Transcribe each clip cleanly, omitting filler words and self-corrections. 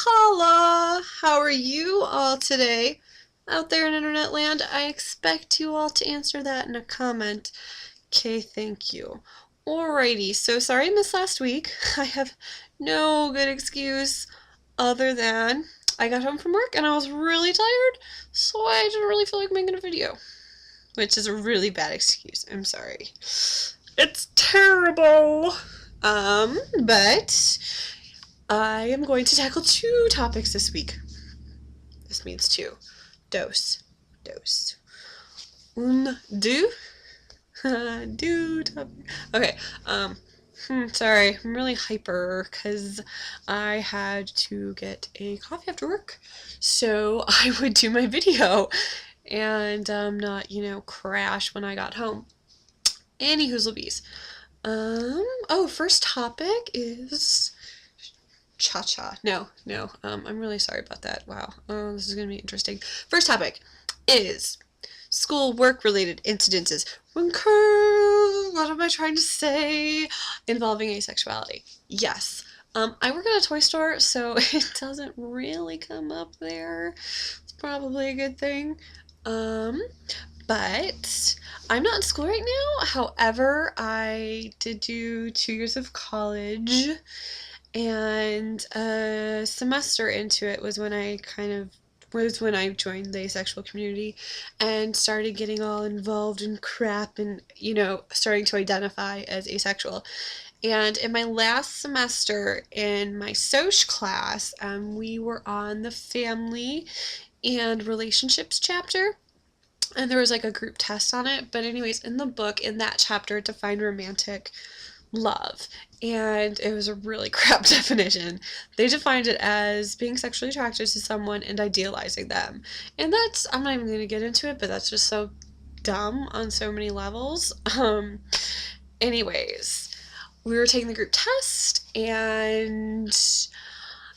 Holla! How are you all today? Out there in internet land, I expect you all to answer that in a comment. Okay, thank you. Alrighty, so sorry I missed last week. I have no good excuse other than I got home from work and I was really tired, so I didn't really feel like making a video. Which is a really bad excuse. I'm sorry. It's terrible! But I am going to tackle two topics this week. This means two. Dos. Dos. Un, do. Do topic. Okay, sorry, I'm really hyper because I had to get a coffee after work so I would do my video and not, crash when I got home. Any hoozlebees. First topic is cha-cha. No, I'm really sorry about that. Wow, this is gonna be interesting. First topic is school work-related incidences. What am I trying to say? Involving asexuality. Yes. I work at a toy store, so it doesn't really come up there. It's probably a good thing. But I'm not in school right now. However, I did do 2 years of college, and a semester into it was when I joined the asexual community and started getting all involved in crap and, starting to identify as asexual. And in my last semester in my Soc class, we were on the family and relationships chapter. And there was like a group test on it. But anyways, in the book, in that chapter, it defined romantic love. And it was a really crap definition. They defined it as being sexually attracted to someone and idealizing them. And I'm not even going to get into it, but that's just so dumb on so many levels. Anyways, we were taking the group test, and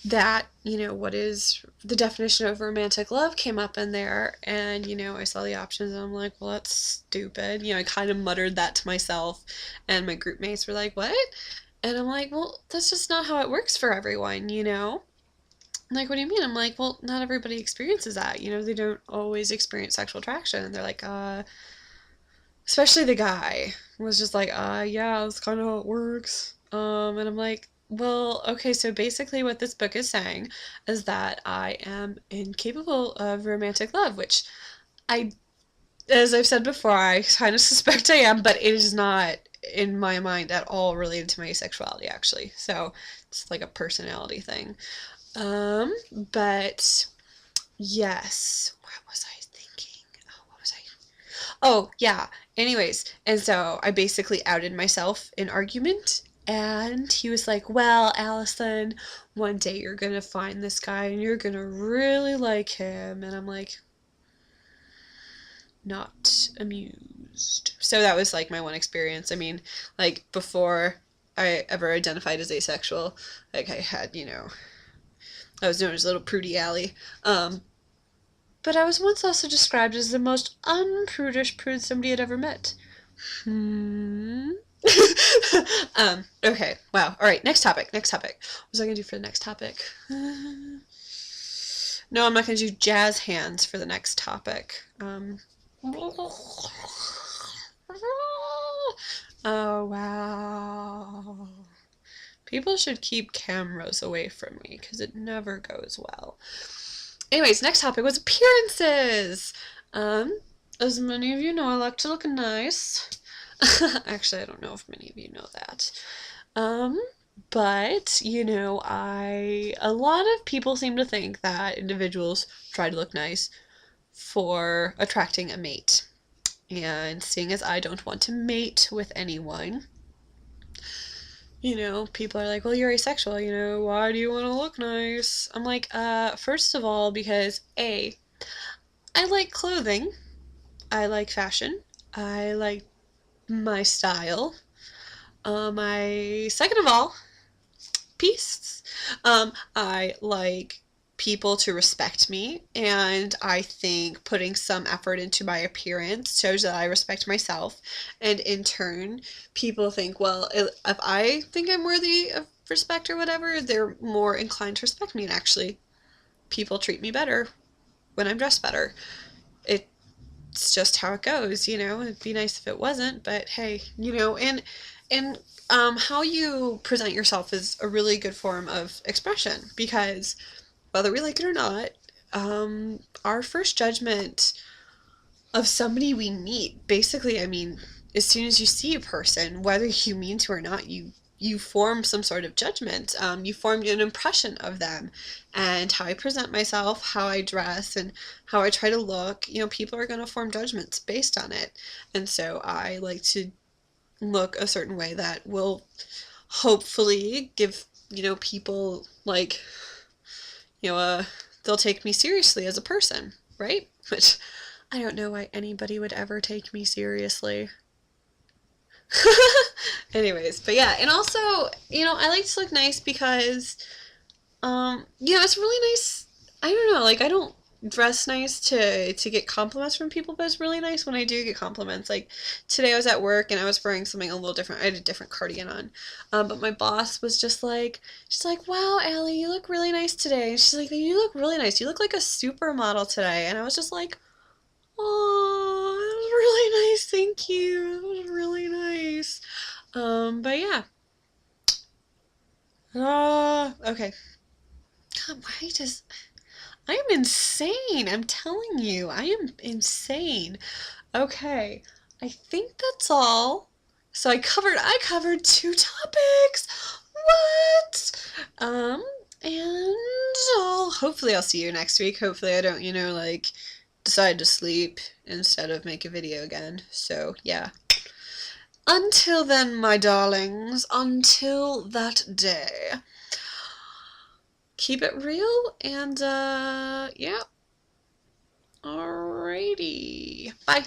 that, what is the definition of romantic love came up in there, and, I saw the options, and I'm like, well, that's stupid. I kind of muttered that to myself, and my group mates were like, what? And I'm like, well, that's just not how it works for everyone, Like, what do you mean? I'm like, well, not everybody experiences that, they don't always experience sexual attraction. And they're like, especially the guy was just like, yeah, that's kind of how it works. And I'm like, well, okay, so basically what this book is saying is that I am incapable of romantic love, which as I've said before, I kind of suspect I am, but it is not in my mind at all related to my asexuality, actually. So it's like a personality thing. But yes, what was I thinking? Oh, yeah. Anyways, and so I basically outed myself in argument. And he was like, well, Allison, one day you're gonna find this guy and you're gonna really like him. And I'm like, not amused. So that was like my one experience. I mean, like before I ever identified as asexual, like I had, I was known as Little Prudy Alley. But I was once also described as the most unprudish prude somebody had ever met. Okay, wow. Alright, next topic. What was I gonna do for the next topic? No, I'm not gonna do jazz hands for the next topic. Oh, wow. People should keep cameras away from me, because it never goes well. Anyways, next topic was appearances! As many of you know, I like to look nice. Actually, I don't know if many of you know that. But, a lot of people seem to think that individuals try to look nice for attracting a mate. And seeing as I don't want to mate with anyone, people are like, well, you're asexual, why do you want to look nice? I'm like, first of all, because A, I like clothing, I like fashion, I like my style. Second of all, peace. I like people to respect me, and I think putting some effort into my appearance shows that I respect myself, and in turn, people think, well, if I think I'm worthy of respect or whatever, they're more inclined to respect me. And actually, people treat me better when I'm dressed better. It's just how it goes, you know. It'd be nice if it wasn't, but hey, you know. And how you present yourself is a really good form of expression because whether we like it or not, our first judgment of somebody we meet, basically, I mean, as soon as you see a person, whether you mean to or not, you form some sort of judgment. You formed an impression of them, and how I present myself, how I dress, and how I try to look. You know, people are going to form judgments based on it, and so I like to look a certain way that will hopefully give, you know, people like, you know, they'll take me seriously as a person, right? Which I don't know why anybody would ever take me seriously. Anyways, but yeah, and also, you know, I like to look nice because, you know, it's really nice. I don't know, like I don't dress nice to get compliments from people, but it's really nice when I do get compliments. Like today I was at work and I was wearing something a little different. I had a different cardigan on, but my boss was just like, she's like, "Wow, Allie, you look really nice today." And she's like, "You look really nice. You look like a supermodel today." And I was just like, "Oh, that was really nice. Thank you. That was really nice." But yeah. Okay. God, why does I am insane. I'm telling you, I am insane. Okay, I think that's all. So I covered two topics. What? And hopefully I'll see you next week. Hopefully I don't, you know, like decide to sleep instead of make a video again. So, yeah. Until then, my darlings, until that day, keep it real and, yeah. Alrighty. Bye.